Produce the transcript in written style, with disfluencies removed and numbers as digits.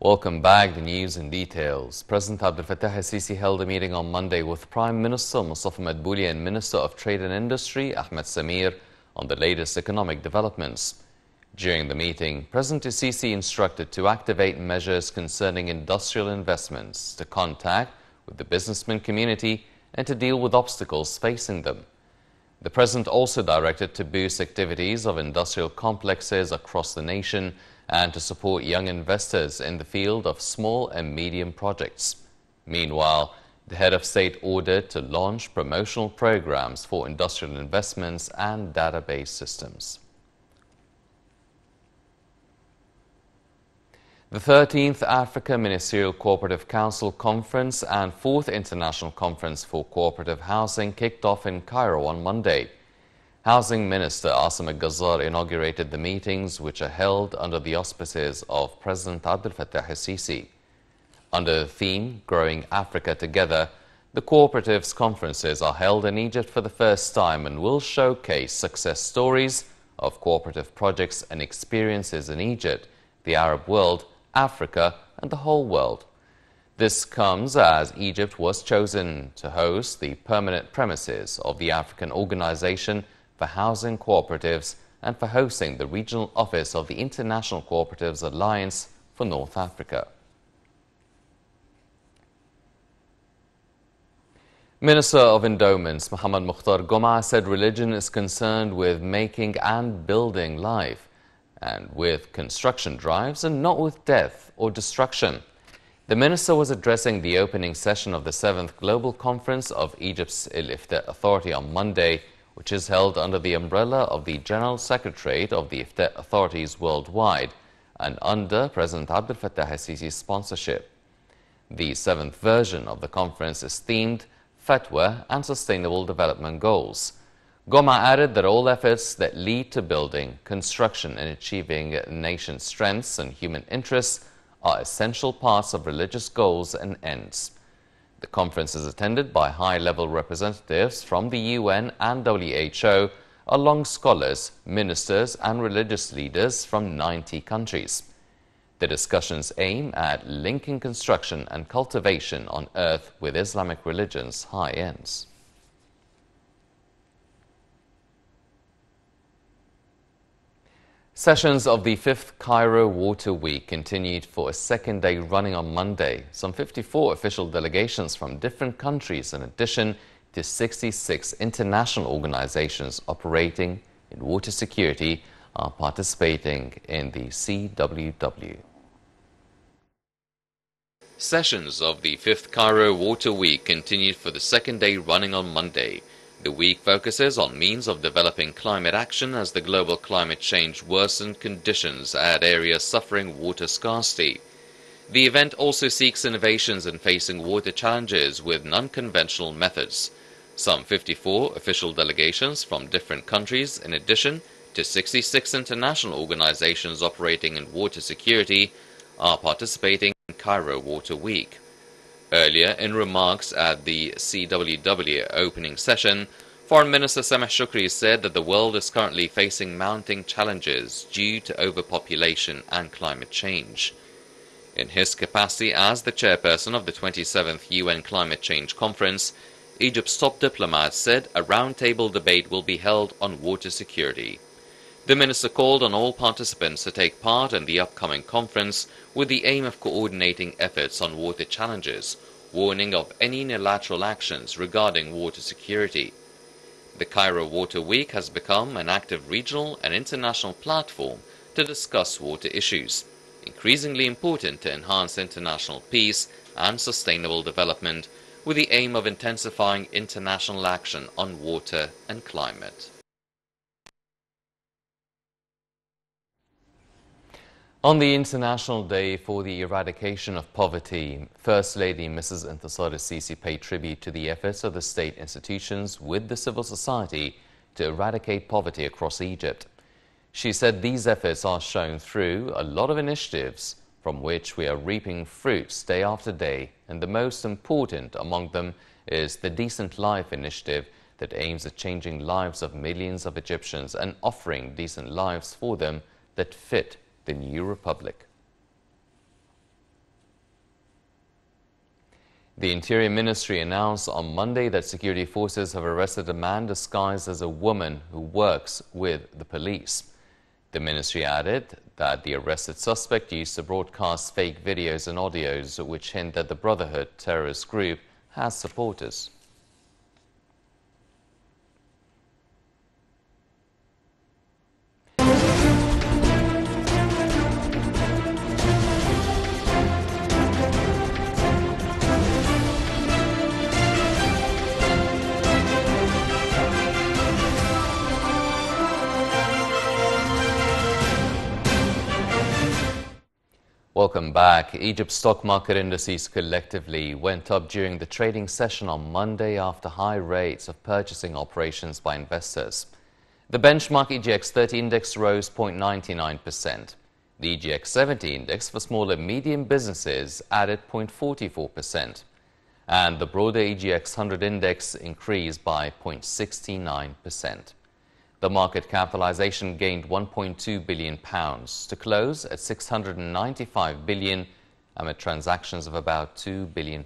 Welcome back. The news in details. President Abdel Fattah al-Sisi held a meeting on Monday with Prime Minister Mustafa Madbouli and Minister of Trade and Industry Ahmed Samir on the latest economic developments. During the meeting, President al-Sisi instructed to activate measures concerning industrial investments, to contact with the businessman community and to deal with obstacles facing them. The President also directed to boost activities of industrial complexes across the nation and to support young investors in the field of small and medium projects. Meanwhile, the head of state ordered to launch promotional programs for industrial investments and database systems. The 13th Africa Ministerial Cooperative Council Conference and 4th International Conference for Cooperative Housing kicked off in Cairo on Monday. Housing Minister Asim Al-Gazzar inaugurated the meetings, which are held under the auspices of President Abdel Fattah al-Sisi. Under the theme, Growing Africa Together, the Cooperatives conferences are held in Egypt for the first time and will showcase success stories of cooperative projects and experiences in Egypt, the Arab world, Africa, and the whole world. This comes as Egypt was chosen to host the permanent premises of the African Organization for Housing Cooperatives and for hosting the regional office of the International Cooperatives Alliance for North Africa. Minister of Endowments Mohammed Mukhtar Goma said religion is concerned with making and building life and with construction drives and not with death or destruction. The minister was addressing the opening session of the 7th Global Conference of Egypt's Al-Ifta Authority on Monday, which is held under the umbrella of the General Secretariat of the Ifta Authorities worldwide and under President Abdel Fattah al-Sisi's sponsorship. The 7th version of the conference is themed Fatwa and Sustainable Development Goals. Goma added that all efforts that lead to building, construction and achieving nation strengths and human interests are essential parts of religious goals and ends. The conference is attended by high-level representatives from the UN and WHO, along scholars, ministers and religious leaders from 90 countries. The discussions aim at linking construction and cultivation on earth with Islamic religion's high ends. Sessions of the 5th Cairo Water Week continued for a second day running on Monday. Some 54 official delegations from different countries, in addition to 66 international organizations operating in water security, are participating in the CWW. Sessions of the 5th Cairo Water Week continued for the second day running on Monday. The week focuses on means of developing climate action as the global climate change worsened conditions at areas suffering water scarcity. The event also seeks innovations in facing water challenges with non-conventional methods. Some 54 official delegations from different countries, in addition to 66 international organizations operating in water security, are participating in Cairo Water Week. Earlier, in remarks at the CWW opening session, Foreign Minister Sameh Shukri said that the world is currently facing mounting challenges due to overpopulation and climate change. In his capacity as the chairperson of the 27th UN Climate Change Conference, Egypt's top diplomat said a roundtable debate will be held on water security. The minister called on all participants to take part in the upcoming conference with the aim of coordinating efforts on water challenges, warning of any unilateral actions regarding water security. The Cairo Water Week has become an active regional and international platform to discuss water issues, increasingly important to enhance international peace and sustainable development, with the aim of intensifying international action on water and climate. On the International Day for the Eradication of Poverty, First Lady Mrs. Intisar al-Sisi paid tribute to the efforts of the state institutions with the civil society to eradicate poverty across Egypt. She said these efforts are shown through a lot of initiatives from which we are reaping fruits day after day, and the most important among them is the Decent Life initiative that aims at changing lives of millions of Egyptians and offering decent lives for them that fit the new republic. The Interior Ministry announced on Monday that security forces have arrested a man disguised as a woman who works with the police. The ministry added that the arrested suspect used to broadcast fake videos and audios which hint that the Brotherhood terrorist group has supporters. Welcome back. Egypt's stock market indices collectively went up during the trading session on Monday after high rates of purchasing operations by investors. The benchmark EGX 30 index rose 0.99%. The EGX 70 index for small and medium businesses added 0.44%. And the broader EGX 100 index increased by 0.69%. The market capitalization gained £1.2 billion to close at £695 billion amid transactions of about £2 billion.